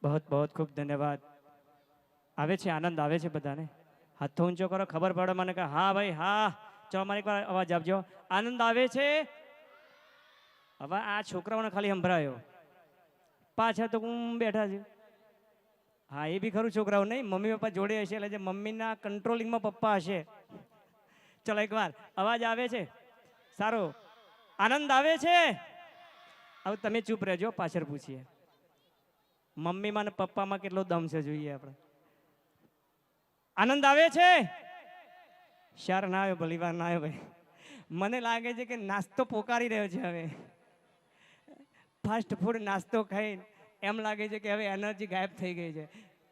बहुत बहुत खूब धन्यवाद। આવે છે આનંદ આવે છે બધાને? હાથ ઊંચો કરો, ખબર પડે મને કે હા ભાઈ હા. ચલો મારે એકવાર અવાજ આપજો. આનંદ આવે છે? હવે આ છોકરાઓને ખાલી સંભળાયો, પાછા તો હું બેઠા છે. હા એ બી ખરું, છોકરાઓ નહીં, મમ્મી પપ્પા જોડે હશે એટલે જે મમ્મીના કંટ્રોલિંગમાં પપ્પા હશે. ચલો એકવાર અવાજ આવે છે? સારું, આનંદ આવે છે? હવે તમે ચૂપ રહેજો, પાછળ પૂછીએ. મમ્મીમાં ને પપ્પામાં કેટલો દમ છે જોઈએ આપણે. આનંદ આવે છે? શાર ના આવ્યો, ભલી વાર ના આવ્યો ભાઈ. મને લાગે છે કે નાસ્તો પોકારી રહ્યો છે હવે. ફાસ્ટ ફૂડ નાસ્તો ખાઈ એમ લાગે છે કે હવે એનર્જી ગાયબ થઈ ગઈ છે.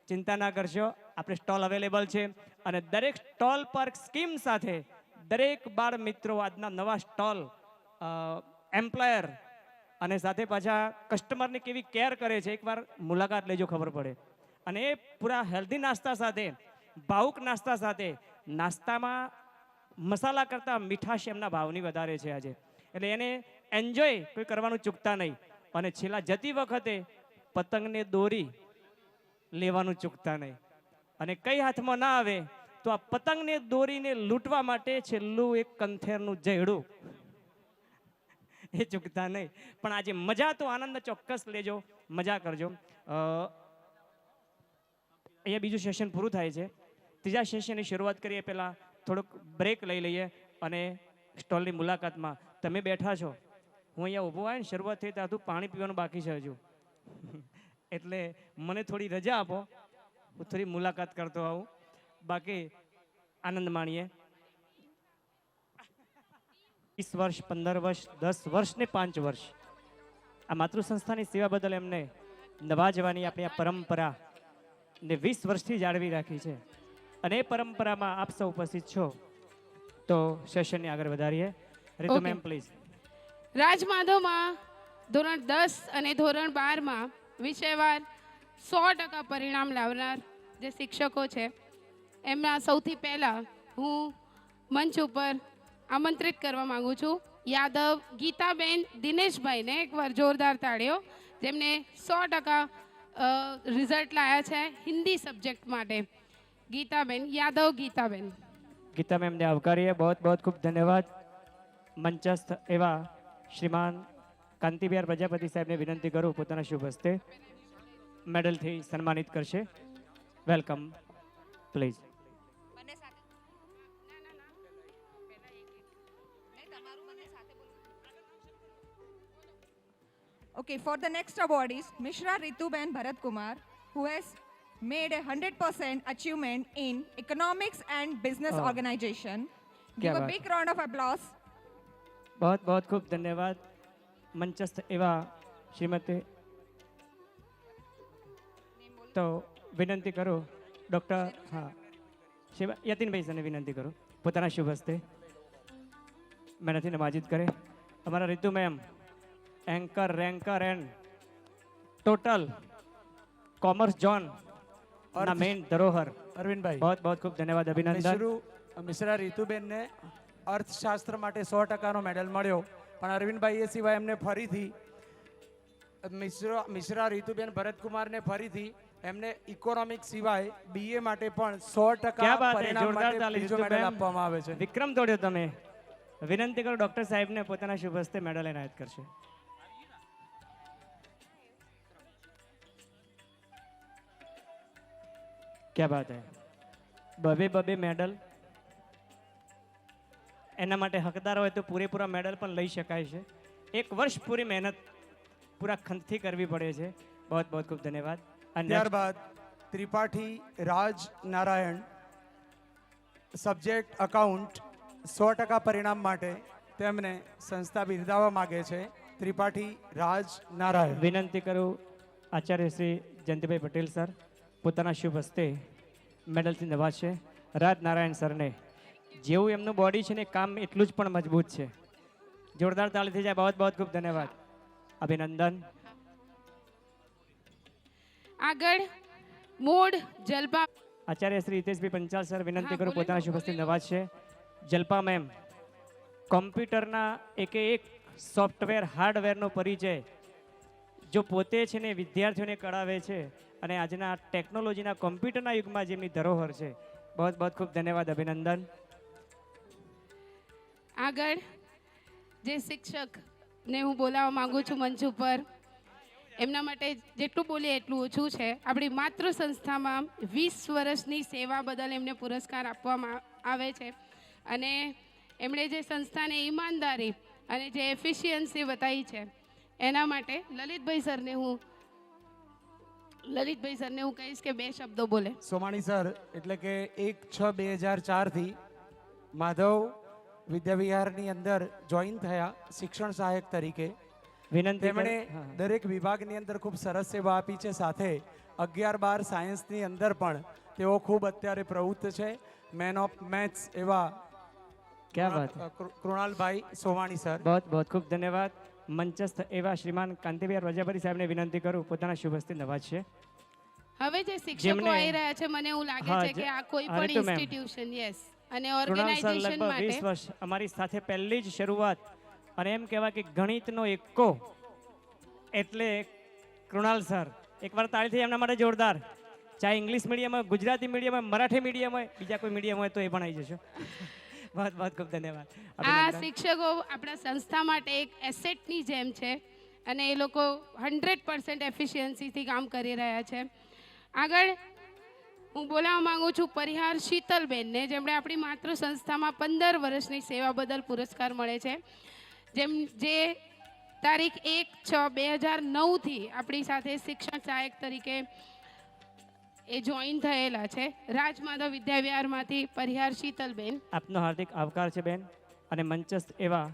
ચિંતા ના કરશો, આપણે સ્ટોલ અવેલેબલ છે અને દરેક સ્ટોલ પર સ્કીમ સાથે દરેક બાળ મિત્રો આજના નવા સ્ટોલ એમ્પ્લોયર અને સાથે પાછા કસ્ટમરની કેવી કેર કરે છે એકવાર મુલાકાત લેજો, ખબર પડે. અને એ પૂરા હેલ્ધી નાસ્તા સાથે, ભાવુક નાસ્તા સાથે, નાસ્તામાં મસાલા કરતાં મીઠાશ એમના ભાવની વધારે છે આજે, એટલે એને એન્જોય કોઈ કરવાનું ચૂકતા નહીં. અને છેલ્લા જતી વખતે પતંગને દોરી લેવાનું ચૂકતા નહીં. અને કઈ હાથમાં ના આવે તો આ પતંગને દોરીને લૂંટવા માટે છેલ્લું એક કંથેરનું જયડું એ ચૂકતા નહીં. પણ આજે મજા તો આનંદ ચોક્કસ લેજો, મજા કરજો. અહીંયા બીજું સેશન પૂરું થાય છે. ત્રીજા સેશનની શરૂઆત કરીએ પહેલાં થોડુંક બ્રેક લઈ લઈએ અને સ્ટોલની મુલાકાતમાં તમે બેઠા છો, હું અહીંયા ઊભો આવ્યો ને શરૂઆત થઈ ત્યાં પાણી પીવાનું બાકી છે હજુ. એટલે મને થોડી રજા આપો, હું થોડી મુલાકાત કરતો આવું, બાકી આનંદ માણીએ. 20 વર્ષ, 15 વર્ષ, 10 વર્ષ ને 5 વર્ષ આ માતૃ સંસ્થાની સેવા બદલ એમને નવાજવાની આપણી આ પરંપરા ને 20 વર્ષથી જાળવી રાખી છે. અને એ પરંપરામાં આપ સૌ ઉપસ્થિત છો તો સેશનને આગળ વધારીએ. રીતુ મેમ પ્લીઝ. રાજમાધવમાં ધોરણ 10 અને ધોરણ 12માં વિષયવાર 100% પરિણામ લાવનાર જે શિક્ષકો છે એમના સૌથી પહેલા હું મંચ ઉપર આમંત્રિત કરવા માંગુ છું યાદવ ગીતાબેન દિનેશભાઈને. એકવાર જોરદાર તાળીઓ, જેમને 100% રિઝલ્ટ લાયા છે હિન્દી સબ્જેક્ટ માટે. ગીતાબેન યાદવ. ગીતાબેન. ગીતા મેમને આવકારીએ, બહુ બહુ ખૂબ ધન્યવાદ. મંચસ્થ એવા શ્રીમાન કાંતિબિહાર પ્રજાપતિ સાહેબને વિનંતી કરું પોતાના શુભ હસ્તે મેડલથી સન્માનિત કરશે. Welcome please. Okay, for the next award is Mishra Rituben Bharat Kumar, who has made a 100% achievement in economics and business organization. Give a big round of applause. बहुत बहुत खूब धन्यवाद. मंचस्थ एवा श्रीमती तो विनंती करो डॉक्टर हाँ યતિનભાઈ સરને વિનંતી કરું પોતાના શુભ હસ્તે મહેનતથી નવાજીત કરે. અમારા Ritu ma'am anchor ranker and total commerce zone ના મેઇન ધરોહર અરવિંદભાઈ, बहुत बहुत खूब धन्यवाद. अभिनंदन. મિશ્રા રીતુબેનને અર્થશાસ્ત્ર માટે 100%નો મેડલ મળ્યો, પણ અરવિંદભાઈ એ સિવાય એમને ફરીથી મિશ્રા રીતુબેન ભરતકુમારને ફરીથી એમને ઇકોનોમિક્સ સિવાય બીએ માટે પણ 100% પરિણામ માટે બીજો મેડલ આપવામાં આવે છે. વિક્રમ તોડ્યો તમે. વિનંતી કરો ડોક્ટર સાહેબને પોતાના શુભ હસ્તે મેડલ એનાયત કરશે. क्या बात है. બબે મેડલ એના માટે હકદાર હોય તો પૂરેપૂરા મેડલ પણ લઈ શકાય છે. 1 વર્ષ પૂરી મહેનત પૂરા ખંતથી કરવી પડે છે. बहुत बहुत ખૂબ ધન્યવાદ. ત્યારબાદ ત્રિપાઠી રાજ નારાયણ સબ્જેક્ટ અકાઉન્ટ 100% પરિણામ માટે તેમને સંસ્થા બિરદાવવા માગે છે. ત્રિપાઠી રાજ નારાયણ. વિનંતી કરું આચાર્ય શ્રી જયંતિભાઈ પટેલ સર પોતાના શુભ હસ્તે મેડલથી નવાજશે. રાજ નારાયણ સરને જેવું એમનું બોડી છે ને કામ એટલું જ પણ મજબૂત છે. જોરદાર તાળી થઈ જાય. बहुत बहुत ખૂબ ધન્યવાદ. અભિનંદન. આગળ મોડ જલપા. આચાર્ય શ્રી હિતેશભાઈ પંચાલ સર વિનંતી કરું પોતાના શુભ હસ્તે નવાજશે. જલપા મેમ કોમ્પ્યુટરના એક સોફ્ટવેર હાર્ડવેરનો પરિચય જો પોતે છે ને વિદ્યાર્થીઓને કરાવે છે અને આજના ટેકનોલોજીના કોમ્પ્યુટરના યુગમાં જેમની ધરોહર છે. બહુ બહુ ખૂબ ધન્યવાદ, અભિનંદન. આગળ જે શિક્ષકને હું બોલાવવા માંગુ છું મંચ ઉપર, એમના માટે જેટલું બોલીએ એટલું ઓછું છે. આપણી માતૃ સંસ્થામાં 20 વર્ષની સેવા બદલ એમને પુરસ્કાર આપવામાં આવે છે અને એમણે જે સંસ્થાને ઈમાનદારી અને જે એફિશિયન્સી બતાવી છે એના માટે લલિતભાઈ સરને હું કહીશ કે 2 શબ્દો બોલે. સોમાણી સર એટલે કે 1/6/2004 થી માધવ વિદ્યાવિહારની અંદર જોઈન થયા શિક્ષણ સહાયક તરીકે. વિનંતી તેમણે દરેક વિભાગની અંદર ખૂબ સરસ સેવા આપી છે. સાથે 11-12 સાયન્સની અંદર પણ તેઓ ખૂબ અત્યારે પ્રવૃત્ત છે. મેન ઓફ મેથ્સ એવા ક્યાં વાત, કૃણાલભાઈ સોમાણી સર. બહુ બહુ ખૂબ ધન્યવાદ. મંચસ્થ એવા શ્રીમાન કાંતિભાઈ રજાપરી સાહેબને વિનંતી કરું પોતાના શુભ હસ્તે નવાજશે. હવે જે શિક્ષકો જેમને- આવી રહ્યા છે મને એવું લાગે હા, છે કે આ કોઈ હા, પણ રીતુ મેમ. ઇન્સ્ટિટ્યુશન યસ અને કૃણાલ સર ઓર્ગેનાઇઝેશન લગભગ 20 માટે વર્ષ અમારી સાથે પહેલી જ શરૂઆત અને એમ કહેવાય કે ગણિતનો એક્કો એટલે કૃણાલ સર. એકવાર તાળીથી એમના માટે જોરદાર. ચાહે ઇંગ્લિશ મીડિયમ હોય, ગુજરાતી મીડિયમ હોય, મરાઠી મીડિયમ હોય, બીજા કોઈ મીડિયમ હોય તો એ પણ આવી જશો. બહુ બહુ ખૂબ ધન્યવાદ, આ અભિનંદન. શિક્ષકો આપણા સંસ્થા માટે એક એસેટની જેમ છે અને એ લોકો 100% એફિશિયન્સીથી કામ કરી રહ્યા છે. આગળ હું બોલાવવા માંગુ છું પરિહાર શીતલબેનને, જેમણે આપણી માતૃ સંસ્થામાં 15 વર્ષની સેવા બદલ પુરસ્કાર મળે છે. જે તારીખ 1/6/2009 થી આપણી સાથે શિક્ષણ સહાયક તરીકે એ જોઈન થયેલા છે. રાજમાધવ વિદ્યાવિહારમાંથી પરિહાર શીતલબેન. આપનો હાર્દિક આવકાર છે બેન. અને મંચસ્થ એવા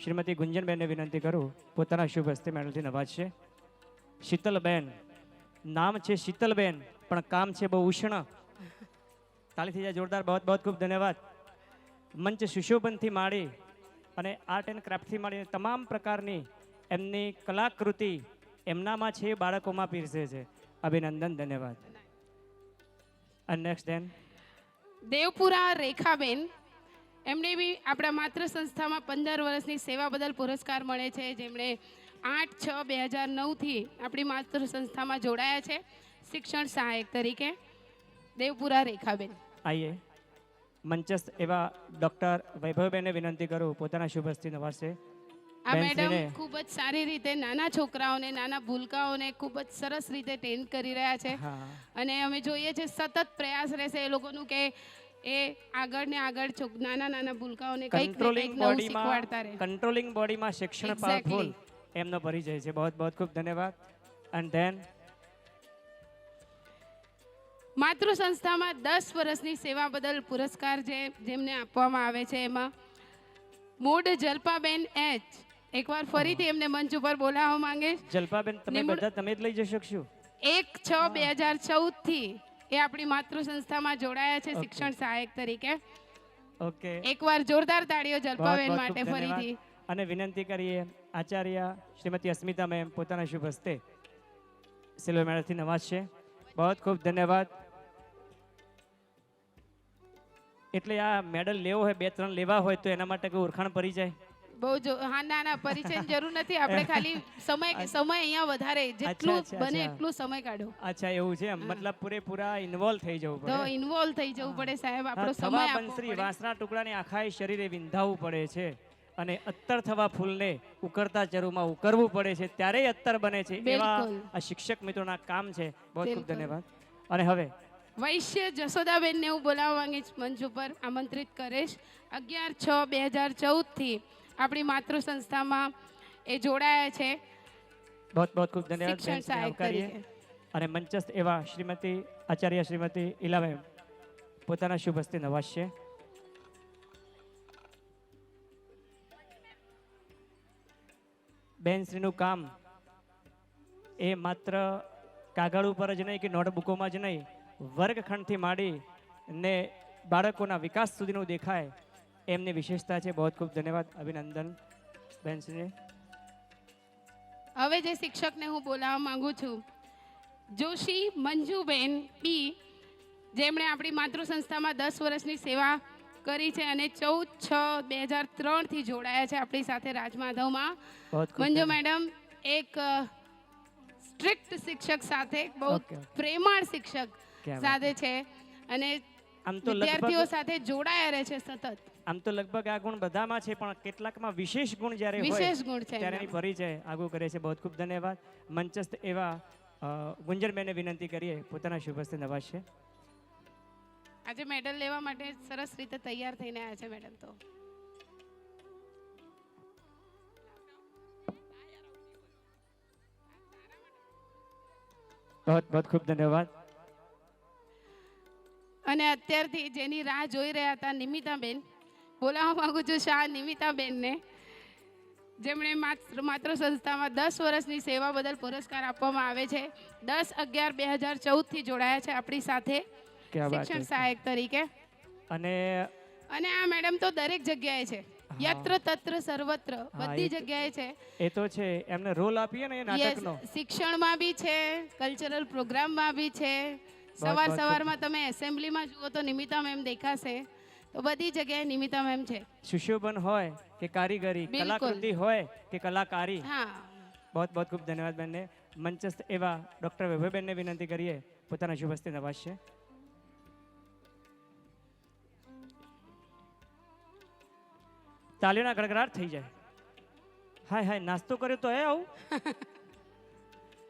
શ્રીમતી ગુંજનબેનને વિનંતી કરું પોતાના શુભ હસ્તે મેડલથી નવાજશે. શીતલબેન, નામ છે શીતલબેન પણ કામ છે બહુ ઉષ્ણ. તાળીથી જાય જોરદાર, બહુ બહુ ખૂબ ધન્યવાદ. મંચ સુશોભનથી માંડી અને આર્ટ એન્ડ ક્રાફ્ટથી માંડીને તમામ પ્રકારની એમની કલાકૃતિ એમનામાં છે, બાળકોમાં પીરસે છે. અભિનંદન, ધન્યવાદ. અને નેક્સ્ટ દેન દેવપુરા રેખાબેન, એમને બી આપણા માતૃ સંસ્થામાં 15 વર્ષની સેવા બદલ પુરસ્કાર મળે છે. જેમણે 8/6/2009 થી આપણી માતૃ સંસ્થામાં જોડાયા છે શિક્ષણ સહાયક તરીકે. દેવપુરા રેખાબેન. આઈએ મંચસ્થ એવા ડૉક્ટર વૈભવબેનને વિનંતી કરું પોતાના શુભ હસ્તે નવાજશે. આ મેડમ બેનશ્રીને- ખૂબ જ સારી રીતે નાના છોકરાઓને, નાના ભૂલકાઓને ખૂબ જ સરસ રીતે ટ્રેન કરી રહ્યા છે હા, અને અમે જોઈએ છે સતત પ્રયાસ રહેશે એ લોકોનું કે એ આગળ ને આગળ નાના નાના ભૂલકાઓને કંઈક ને કંટ્રોલિંગ કંઈક નવું શીખવાડતા રહે. કંટ્રોલિંગ બોડીમાં શિક્ષણ Exactly. પાવરફુલ એમનો પરિચય છે. બહુ બહુ ખૂબ ધન્યવાદ. એન્ડ ધેન માતૃ સંસ્થામાં 10 વર્ષની સેવા બદલ પુરસ્કાર જેમને આપવામાં આવે છે એમાં મૂડ જલ્પાબેન એચ. એકવાર ફરીથી એમને મંચ ઉપર બોલાવવા માંગે. જલ્પાબેન તમે નિમણૂક- બધા તમે જ લઈ જશો શું? 1/6/2014 થી એ આપણી માતૃ સંસ્થામાં જોડાયા છે Okay. શિક્ષણ સહાયક તરીકે. ઓકે, એકવાર જોરદાર તાળીઓ જલ્પાબેન બહુ માટે ખૂબ ધન્યવાદ. ફરીથી. અને વિનંતી કરીએ આચાર્ય શ્રીમતી અસ્મિતા મેમ પોતાના શુભ હસ્તે સિલ્વર મેડલથી નવાજશે. બહુ ખૂબ ધન્યવાદ. એટલે આ મેડલ લેવો હોય 2-3 લેવા હોય તો એના માટે કોઈ ઓળખાણ પડી જાય. બહુ હા ના પરિચયની જરૂર નથી. આપણે ખાલી સમય અહીંયા વધારે જેટલું અચ્છા, બને અચ્છા. એટલું સમય કાઢો. અચ્છા, એવું છે એમ. મતલબ પૂરેપૂરા ઇન્વોલ્વ થઈ જવું તો પડે. ઇન્વોલ્વ થઈ જવું પડે સાહેબ. આપણો હા, સમય થવા આપવો બંસરી પડે. વાંસના ટુકડાને આખા શરીરે વિંધાવવું પડે છે અને અત્તર થવા ફૂલને ઉકળતા ચરુમાં ઉકરવું પડે છે ત્યારે અત્તર બને છે. એવા બિલકુલ. આ શિક્ષક મિત્રોના કામ છે. બહુ ખૂબ બિલકુલ. ધન્યવાદ. અને હવે વૈશ્ય જશોદાબેનને હું બોલાવવા માંગીશ મંચ ઉપર આમંત્રિત કરીશ. 11/6/2014 થી આપણી માતૃ સંસ્થામાં એ જોડાયા છે બહુ બહુ ખૂબ ધન્યવાદ. શિક્ષણ બેનશ્રીને સહાયક આવકારીએ. તરીકે. અને મંચસ્થ એવા શ્રીમતી આચાર્ય શ્રીમતી ઈલાબેન પોતાના શુભ હસ્તે નવાજશે. બેનશ્રીનું કામ એ માત્ર કાગળ ઉપર જ નહીં કે નોટબુકોમાં જ નહીં, વર્ગખંડથી માંડી ને બાળકોના વિકાસ સુધીનું દેખાય એમની વિશેષતા છે. બહુ ખૂબ ધન્યવાદ, અભિનંદન બેનશ્રીને. હવે જે શિક્ષકને હું બોલાવવા માંગુ છું જોશી મંજુબેન બી, જેમણે આપણી માતૃ સંસ્થામાં 10 વર્ષની સેવા કરી છે અને 14/6/2003 થી જોડાયા છે આપણી સાથે રાજમાધવમાં. બહુ ખૂબ મંજુ ધન્યવાદ. મેડમ એક સ્ટ્રિક્ટ શિક્ષક સાથે, બહુ Okay, okay. પ્રેમાળ શિક્ષક ક્યાં વાત. સાથે છે અને આમ તો વિદ્યાર્થીઓ લગભગ સાથે જોડાયા રહે છે સતત. આમ તો લગભગ આ ગુણ બધામાં છે, પણ કેટલાકમાં વિશેષ ગુણ જ્યારે હોય વિશેષ ગુણ છે ત્યારે એની એમનામાં. પરિચય આગળ કરે છે. બહુ ખૂબ ધન્યવાદ. મંચસ્થ એવા ગુંજરબેનને વિનંતી કરીએ પોતાના શુભ હસ્તે નવાજશે. આજે મેડલ લેવા માટે સરસ રીતે તૈયાર થઈને આવ્યા છે મેડમ. તો બહુ બહુ ખૂબ ધન્યવાદ. અને અત્યારથી જેની રાહ જોઈ રહ્યા હતા નિમિતાબેન, બોલાવવા માંગુ છું શાહ નિમિતાબેનને, જેમણે માતૃ સંસ્થામાં 10 વર્ષની સેવા બદલ પુરસ્કાર આપવામાં આવે છે. 10/11/2014 થી જોડાયા છે આપણી સાથે ક્યાં વાત શિક્ષણ છે. સહાયક તરીકે. અને અને આ મેડમ તો દરેક જગ્યાએ છે, યત્ર તત્ર સર્વત્ર, બધી એ તો- જગ્યાએ છે. એ તો છે, એમને રોલ આપીએ ને એ Yes, નાટકનો. શિક્ષણમાં બી છે, કલ્ચરલ પ્રોગ્રામમાં બી છે. બહુ સવારમાં તમે એસેમ્બલીમાં જુઓ તો નિમિતા મેમ દેખાશે. તો બધી જગ્યાએ નિમિતા મેમ છે. સુશોભન હોય કે કારીગરી, બિલકુલ. કલાકૃતિ હોય કે કલાકારી. હા, બહુ બહુ ખૂબ ધન્યવાદ બેનને. મંચસ્થ એવા ડૉક્ટર વૈભવબેનને વિનંતી કરીએ પોતાના શુભ હસ્તે નવાજશે. તાલીઓના ગડગડાટ થઈ જાય. હાય હાય, નાસ્તો કર્યો તો આવું.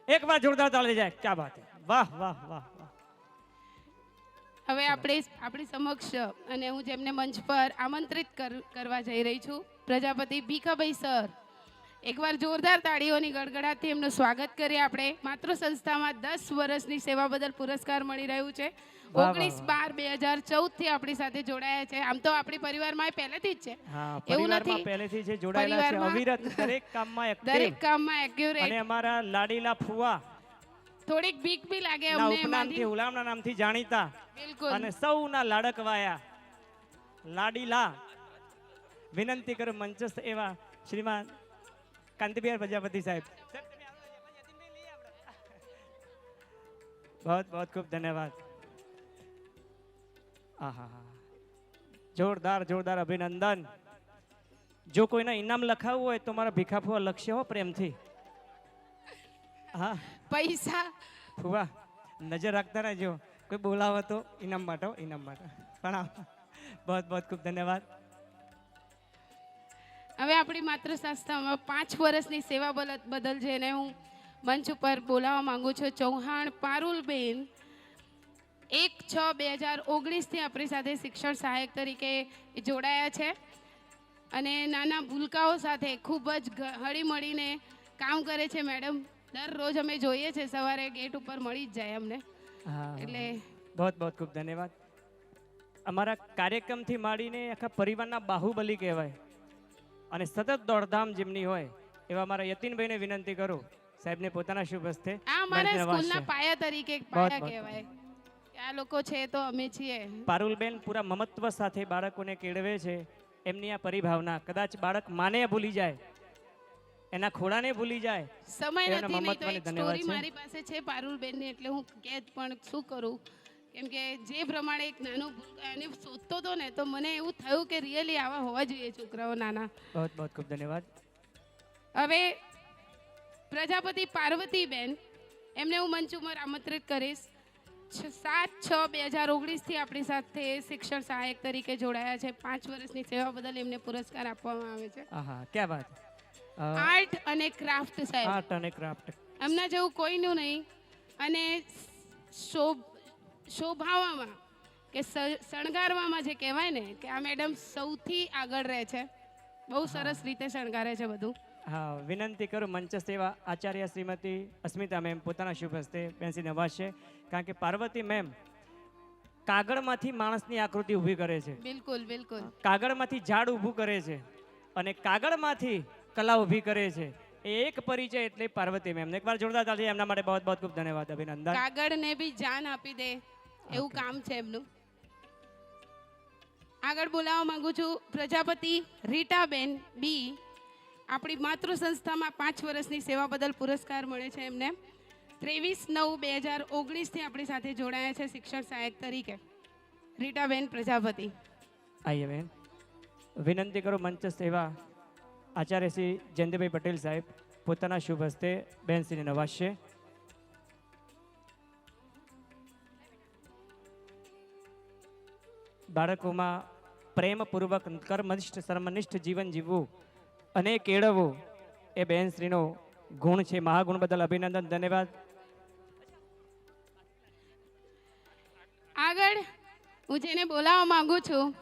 એક વાર જોરદાર તાળી જાય. ક્યાં બાત હે. વાહ વાહ વાહ વાહ. હવે આપણી સમક્ષ અને હું જેમને મંચ પર આમંત્રિત કરવા જઈ રહી છું, પ્રજાપતિ ભીખાભાઈ સર. એકવાર જોરદાર તાળીઓની ગડગડાટથી એમનું સ્વાગત કરીએ આપણે. માતૃ સંસ્થામાં 10 વર્ષની સેવા બદલ પુરસ્કાર મળી રહ્યું છે. વાહ, 19/12/2014 થી આપણી સાથે જોડાયા છે. આમ તો આપણી પરિવારમાં એ પહેલેથી જ છે, હા, એવું પરિવારમાં નથી. પહેલેથી જે જોડાયેલા છે, પરિવારમાં અવિરત દરેક કામમાં દરેક એક્ટિવ. કામમાં અને એક્યુરેટ. અમારા લાડીલા ફુવા થોડીક બીક બી લાગે ના અમને ઉપનામથી એમાંથી. હુલામના નામથી જાણીતા બિલકુલ. અને સૌના લાડકવાયા લાડીલા. વિનંતી કરું મંચસ્થ એવા શ્રીમાન કાંતિબેન પ્રજાપતિ સાહેબ. બહુ બહુ ખૂબ ધન્યવાદ. આહા, જોરદાર જોરદાર અભિનંદન. જો કોઈને ઇનામ લખાવવું હોય તો મારા ભીખા ફુવા લખશે હો પ્રેમથી. હા પૈસા ફુવા નજર રાખતા રહેજો, કોઈ બોલાવો તો ઇનામ માટે હો, ઇનામ માટે. પણ બહુ બહુ ખૂબ ધન્યવાદ. હવે આપણી માતૃ સંસ્થામાં 5 વર્ષની સેવા બદલ જેને હું મંચ ઉપર બોલાવવા માંગુ છું, ચૌહાણ પારુલબેન. 1/6/2019 થી આપણી સાથે શિક્ષણ સહાયક તરીકે જોડાયા છે અને નાના ભૂલકાઓ સાથે ખૂબ જ હળીમળીને કામ કરે છે મેડમ. દરરોજ અમે જોઈએ છે, સવારે ગેટ ઉપર મળી જ જાય અમને. હા, એટલે બહુ બહુ ખૂબ ધન્યવાદ. અમારા કાર્યક્રમથી માંડીને આખા પરિવારના બાહુબલી કહેવાય અને સતત દોડધામ જેમની હોય એવા મારા યતીનભાઈને વિનંતી કરું સાહેબને પોતાના શુભ હસ્તે આ અમારા મંચને સ્કૂલના વાંચશે. પાયા તરીકે બહુ પાયા બહુ કહેવાય. આ લોકો છે તો અમે છીએ. પારુલબેન પૂરા મમત્વ સાથે બાળકોને કેળવે છે. એમની આ પરિભાવના કદાચ બાળક માને ભૂલી જાય, એના ખોળાને ભૂલી જાય. સમય એના નથી, નહીં તો મમત્વને એક ધન્યવાદ સ્ટોરી છે. મારી પાસે છે પારુલબેનની, એટલે હું કેદ પણ શું કરું, કેમ કે જે પ્રમાણે એક નાનું એને શોધતો હતો ને, તો મને એવું થયું કે રિયલી આવા હોવા જોઈએ છોકરાઓ નાના. બહુ બહુ ખૂબ ધન્યવાદ. હવે પ્રજાપતિ પાર્વતીબેન, એમને હું મંચ ઉપર આમંત્રિત કરીશ. 7/6/2019 થી આપણી સાથે શિક્ષણ સહાયક તરીકે જોડાયા છે. 5 વર્ષની સેવા બદલ એમને પુરસ્કાર આપવામાં આવે છે. આહા, ક્યાં વાત. આર્ટ અને ક્રાફ્ટ સાહેબ, આર્ટ અને ક્રાફ્ટ. એમના જેવું કોઈનું નહીં. અને શોભાવામાં કે શણગારવામાં જે કહેવાય ને, કે આ મેડમ સૌથી આગળ રહે છે. બહુ સરસ રીતે શણગારે છે બધું. હા, વિનંતી કરું મંચસ્થ એવા આચાર્ય શ્રીમતી અસ્મિતા મેમ પોતાના શુભ હસ્તે બેસી નવાજશે. કારણ કે પાર્વતી મેમ કાગળમાંથી માણસની આકૃતિ ઊભી કરે છે, બિલકુલ બિલકુલ. કાગળમાંથી ઝાડ ઊભું કરે છે અને કાગળમાંથી કલા ઊભી કરે છે. એ એક પરિચય એટલે પાર્વતી મેમ. એકવાર જોરદાર તાળી એમના માટે બહુ બહુ ખૂબ ધન્યવાદ, અભિનંદન. કાગળને બી જાન આપી દે એવું કામ છે એમનું. આગળ બોલાવવા માંગુ છું પ્રજાપતિ રીટાબેન બી. આપણી માતૃ સંસ્થામાં 5 વર્ષની સેવા બદલ પુરસ્કાર મળે છે એમને. 23/9/2019 થી આપણી સાથે જોડાયા છે શિક્ષણ સહાયક તરીકે. રીટાબેન પ્રજાપતિ. આઈએ બેન, વિનંતી કરું મંચસ્થ એવા આચાર્ય શ્રી જયંતિભાઈ પટેલ સાહેબ પોતાના શુભ હસ્તે બેનશ્રીને નવાજશે. બાળકોમાં પ્રેમપૂર્વક કર્મનિષ્ઠ શર્મનિષ્ઠ જીવન જીવવું અને કેળવવું એ બહેનશ્રીનો ગુણ છે. મહાગુણ બદલ અભિનંદન, ધન્યવાદ. આગળ હું જેને બોલાવવા માંગુ છું,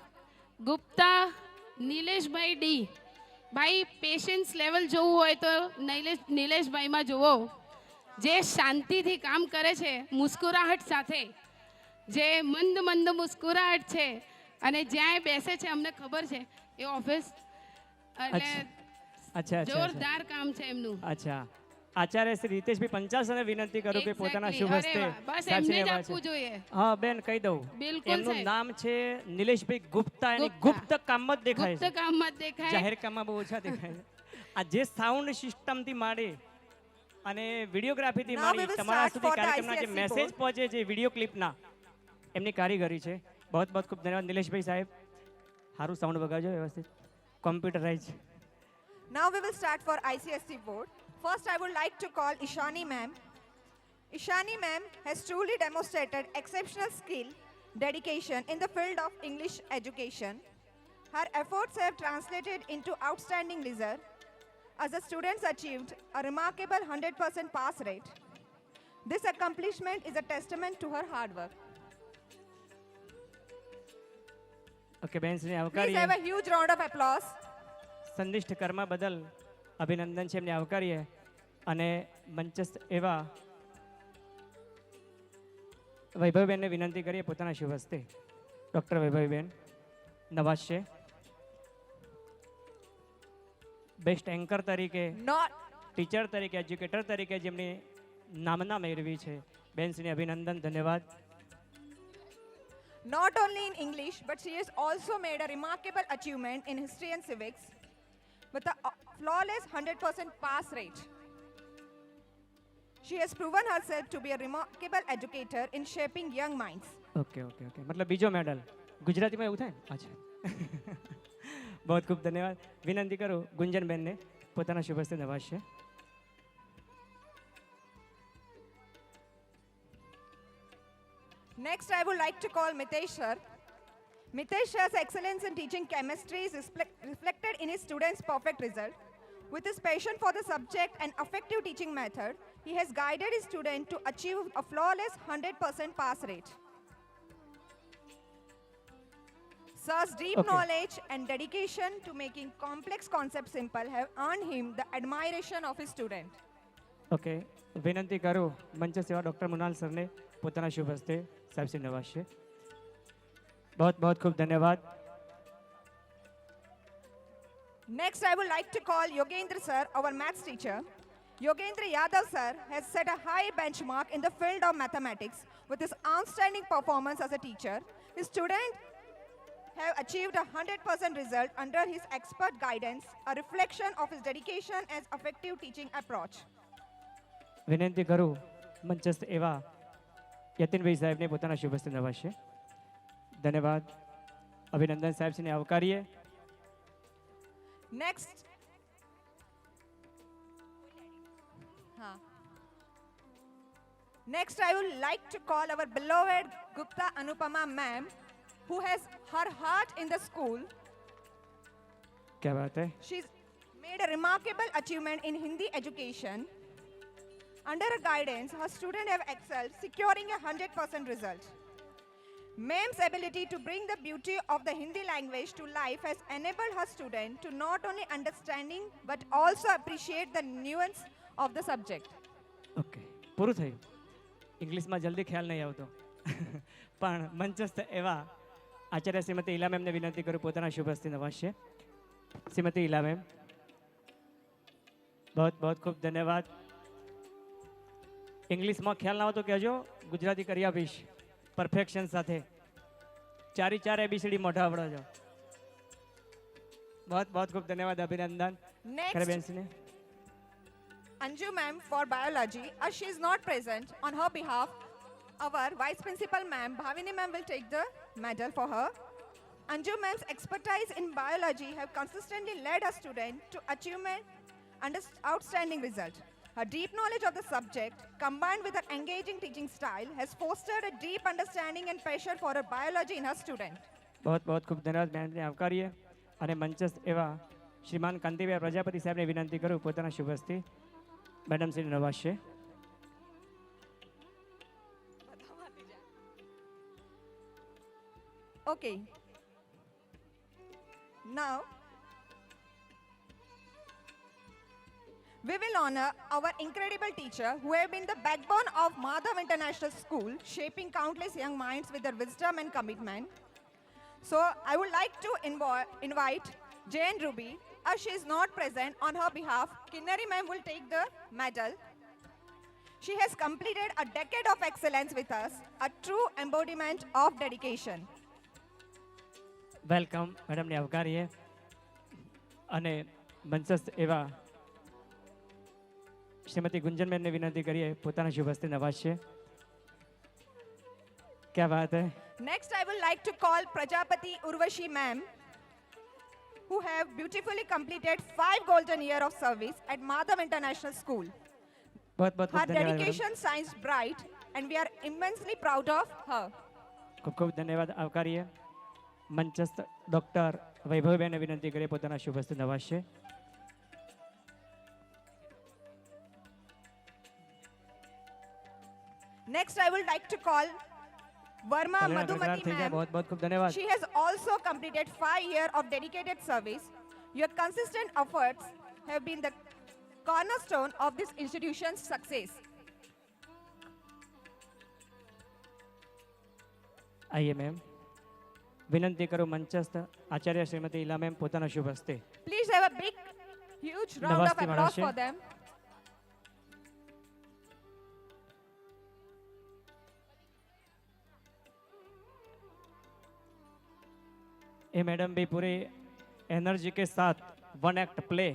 ગુપ્તા નિલેશભાઈ ડી. ભાઈ પેશન્સ લેવલ જોવું હોય તો નિલેશભાઈમાં જુઓ, જે શાંતિથી કામ કરે છે, મુસ્કુરાહટ સાથે, જે મંદ મંદ મુસ્કુરાહટ છે, અને જ્યાં એ બેસે છે અમને ખબર છે એ ઓફિસ એટલે અચ્છા અચ્છા જોરદાર કામ છે એમનું. અચ્છા, આચાર્ય શ્રી રીતેશભાઈ પંચાસને વિનંતી કરું કે પોતાના Exactly. શુભ અરે હસ્તે વાહ, બસ સાહેબશ્રીને એમને જ અવાજ છે. આપવું જોઈએ. હા બેન, કહી દઉં. બિલકુલ એમનું સાહેબ. નામ છે નિલેશભાઈ ગુપ્તા. એની ગુપ્તા. ગુપ્ત કામમાં જ દેખાય ગુપ્ત છે, કામમાં જ દેખાય. જાહેર કામમાં બહુ ઓછા દેખાય છે. આ જે સાઉન્ડ સિસ્ટમથી માંડી અને વિડીયોગ્રાફીથી Now we માંડી will તમારા start સુધી for the કાર્યક્રમના જે ICSE મેસેજ board. પહોંચે છે વિડીયો ક્લિપના, એમની કારીગરી છે. બહુ બહુ ખૂબ ધન્યવાદ નિલેશભાઈ સાહેબ. સારું સાઉન્ડ વગાડજો વ્યવસ્થિત, computerise. Now we will start for ICSE board. First, I would like to call Ishani ma'am. Ishani ma'am has truly demonstrated exceptional skill, dedication in the field of English education. Her efforts have translated into outstanding result as the students achieved a remarkable 100% pass rate. This accomplishment is a testament to her hard work. Okay બહેનશ્રીને Please આવકારીએ. have a huge round of applause. સંનિષ્ઠ કર્મ બદલ અભિનંદન છે, એમને આવકારીએ. અને મંચસ્થ એવા વૈભવબેનને વિનંતી કરીએ પોતાના શુભ હસ્તે. ડૉક્ટર વૈભવીબેન નવાઝ છે. બેસ્ટ એન્કર તરીકે, Not ટીચર તરીકે, એજ્યુકેટર તરીકે જેમની નામના મેળવી છે, બેનશ્રીને અભિનંદન, ધન્યવાદ. Not only in English, but she has also made a remarkable achievement in history and civics with a flawless 100% pass rate. She has proven herself to be a remarkable educator in shaping young minds. Okay okay okay, મતલબ બીજો medal ગુજરાતીમાં એવું થાય ને? અચ્છા. બહુ ખૂબ ધન્યવાદ. વિનંતી કરું ગુંજનબેનને પોતાના શુભ હસ્તે નવાઝશે. Next, I would like to call Mitesh sir. Mitesh sir's excellence in teaching chemistry is reflected in his students' perfect result. With his passion for the subject and effective teaching method, he has guided his students to achieve a flawless 100% pass rate. Sir's deep Okay. knowledge and dedication to making complex concepts simple have earned him the admiration of his students. Okay, વિનંતી કરું મંચ સેવા doctor મુનાલ સરને પોતાના શુભ હસ્તે સાહેબશ્રી નવાઝશે. બહુ બહુ ખૂબ ધન્યવાદ. Next, I would like to call Yogendra sir, our maths teacher. Yogendra Yadav sir has set a high benchmark in the field of mathematics with his outstanding performance as a teacher. His students have achieved a 100% result under his expert guidance, a reflection of his dedication and effective teaching approach. વિનંતી કરું મંચસ્થ એવા યતિનભાઈ સાહેબને પોતાના શુભ હસ્તે નવાઝશે. ધન્યવાદ. અભિનંદન સાહેબશ્રીને આવકારીએ. Next, Next, I would like to call our beloved Gupta Anupama ma'am, who has her heart in the school. क्या बात है? She's made a remarkable achievement in Hindi education. Under her guidance, her students have excelled, securing a 100% result. Ma'am's ability to bring the beauty of the Hindi language to life has enabled her students to not only understanding but also appreciate the nuance of the subject. Okay, પૂરું થયું. ઇંગ્લિશમાં જલ્દી ખ્યાલ નહીં આવતો. પણ મંચસ્થ એવા આચાર્ય શ્રીમતી ઈલા મેમને વિનંતી કરું પોતાના શુભ હસ્તે નવાઝશે. શ્રીમતી ઈલા મેમ, બહુ બહુ ખૂબ ધન્યવાદ. ઇંગ્લિશમાં ખ્યાલ ના આવતો કહેજો, ગુજરાતી કરી આપીશ પરફેક્શન સાથે. ચારી ચાર એબીસીડી મોઢા આવડો. બહુ બહુ ખૂબ ધન્યવાદ, અભિનંદન. Next, ખરે બેનશ્રીને Anju ma'am for biology. As she is not present, on her behalf, our vice principal ma'am, Bhavini ma'am, will take the medal for her. Anju ma'am's expertise in biology have consistently led her students to achievement and outstanding result. Her deep knowledge of the subject, combined with her engaging teaching style, has fostered a deep understanding and passion for her biology in her student. बहुत ખૂબ ધન્યવાદ મેડમને આવકારીએ અને મંચસ્થ એવા શ્રીમાન કાંતિભાઈ પ્રજાપતિ સાહેબને વિનંતી કરું પોતાના શુભ હસ્તે મેડમ શ્રી નવાઝશે. Okay. Now, we will honor our incredible teacher who have been the backbone of Madhav International School, shaping countless young minds with their wisdom and commitment. So, I would like to invite Jane Ruby. As she is not present, on her behalf, Kinnari ma'am will take the medal. She has completed a decade of excellence with us, a true embodiment of dedication. Welcome મેડમને આવકારીએ અને મંચસ્થ એવા શ્રીમતી ગુંજનબેનને વિનંતી કરીએ પોતાના શુભ હસ્તે નવાઝશે. ક્યા વાત હે. Next, I would like to call Prajapati Urvashi ma'am, who have beautifully completed 5 golden years of service at Madhav International School. बहुत Her ખૂબ ધન્યવાદ madam. dedication shines bright, and we are immensely proud of her. ખૂબ ધન્યવાદ આવકારીએ. મંચસ્થ doctor વૈભવબેનને વિનંતી કરીએ પોતાના શુભ હસ્તે નવાઝશે. Next, I would like to call Verma કલ્યાણ કરાર Madhumati થઈ જાય. ma'am. ખૂબ ધન્યવાદ. She has also completed 5 years of dedicated service. Your consistent efforts have been the cornerstone of this institution's success. આઈએ મેમ. વિનંતી કરું મંચસ્થ આચાર્ય શ્રીમતી ઈલા મેમ પોતાના શુભ હસ્તે. Please have a big, huge round of નમસ્તે applause મહારાજ. for them. ये madam भी पूरी एनर्जी के साथ वन एक्ट प्ले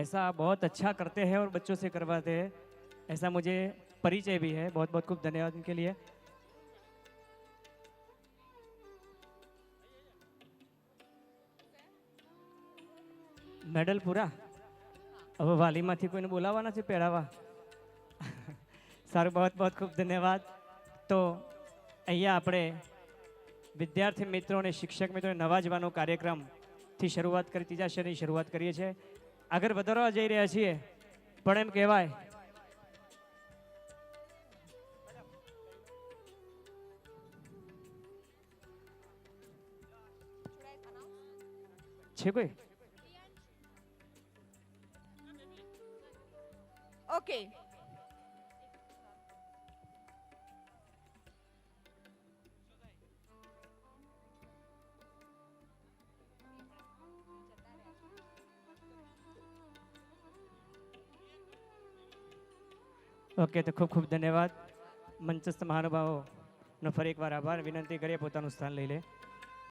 ऐसा बहुत अच्छा करते हैं और बच्चों से करवाते हैं, ऐसा मुझे परिचय भी है. बहुत खूब धन्यवाद इनके लिए. મેડલ પૂરા. હવે વાલીમાંથી કોઈને બોલાવવાના છે પહેરાવા. સારું, बहुत ખૂબ ધન્યવાદ. તો અહીંયા આપણે વિદ્યાર્થી મિત્રો અને શિક્ષક મિત્રોને નવાજવાનો કાર્યક્રમથી શરૂઆત કરી, ત્રીજા શેરની શરૂઆત કરીએ છીએ. આગળ વધારવા જઈ રહ્યા છીએ પણ એમ કહેવાય છે કોઈ. Okay. ઓકે, તો ખૂબ ધન્યવાદ. મંચસ્થ મહાનુભાવોનો ફરી એકવાર આભાર. વિનંતી કરીએ પોતાનું સ્થાન લઈ લે.